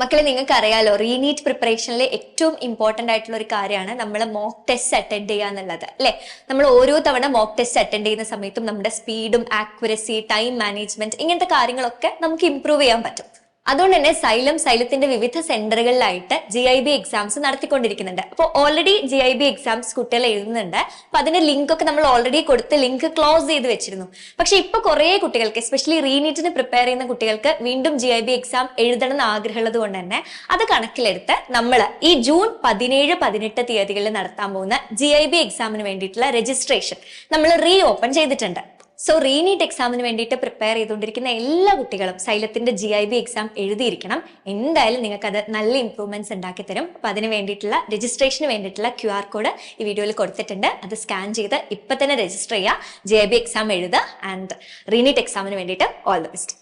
മക്കളെ, നിങ്ങൾക്ക് അറിയാലോ, റീനീറ്റ് പ്രിപ്പറേഷനിലെ ഏറ്റവും ഇമ്പോർട്ടന്റ് ആയിട്ടുള്ള ഒരു കാര്യമാണ് നമ്മൾ മോക്ക് ടെസ്റ്റ് അറ്റൻഡ് ചെയ്യുക എന്നുള്ളത്, അല്ലെ? നമ്മൾ ഓരോ തവണ മോക്ക് ടെസ്റ്റ് അറ്റൻഡ് ചെയ്യുന്ന സമയത്തും നമ്മുടെ സ്പീഡും ആക്യുറസി, ടൈം മാനേജ്മെന്റ്, ഇങ്ങനത്തെ കാര്യങ്ങളൊക്കെ നമുക്ക് ഇംപ്രൂവ് ചെയ്യാൻ പറ്റും. അതുകൊണ്ട് തന്നെ സൈലത്തിന്റെ വിവിധ സെന്ററുകളിലായിട്ട് GIB എക്സാംസ് നടത്തിക്കൊണ്ടിരിക്കുന്നുണ്ട്. അപ്പോൾ ഓൾറെഡി GIB എക്സാംസ് കുട്ടികൾ എഴുതുന്നുണ്ട്. അപ്പൊ അതിന്റെ ലിങ്ക് ഒക്കെ നമ്മൾ ഓൾറെഡി കൊടുത്ത് ലിങ്ക് ക്ലോസ് ചെയ്ത് വെച്ചിരുന്നു. പക്ഷെ ഇപ്പൊ കുറെ കുട്ടികൾക്ക്, എസ്പെഷ്യലി റീനീറ്റിന് പ്രിപ്പയർ ചെയ്യുന്ന കുട്ടികൾക്ക് വീണ്ടും GIB എക്സാം എഴുതണം എന്ന് ആഗ്രഹമുള്ളത് കൊണ്ട് തന്നെ അത് കണക്കിലെടുത്ത് നമ്മൾ ഈ ജൂൺ 17, 18 തീയതികളിൽ നടത്താൻ പോകുന്ന GIB എക്സാമിന് വേണ്ടിയിട്ടുള്ള രജിസ്ട്രേഷൻ നമ്മൾ ഓപ്പൺ ചെയ്തിട്ടുണ്ട്. സോ റീനീറ്റ് എക്സാമിന് വേണ്ടിയിട്ട് പ്രിപ്പയർ ചെയ്തുകൊണ്ടിരിക്കുന്ന എല്ലാ കുട്ടികളും സൈലത്തിന്റെ GIB എക്സാം എഴുതിയിരിക്കണം. എന്തായാലും നിങ്ങൾക്ക് അത് നല്ല ഇംപ്രൂവ്മെന്റ്സ് ഉണ്ടാക്കി തരും. അപ്പൊ അതിന് വേണ്ടിയിട്ടുള്ള രജിസ്ട്രേഷന് വേണ്ടിയിട്ടുള്ള QR കോഡ് ഈ വീഡിയോയിൽ കൊടുത്തിട്ടുണ്ട്. അത് സ്കാൻ ചെയ്ത് ഇപ്പൊ തന്നെ രജിസ്റ്റർ ചെയ്യുക, GIB എക്സാം എഴുതുക. ആൻഡ് റീനീറ്റ് എക്സാമിന് വേണ്ടിയിട്ട് ഓൾ ദി ബെസ്റ്റ്.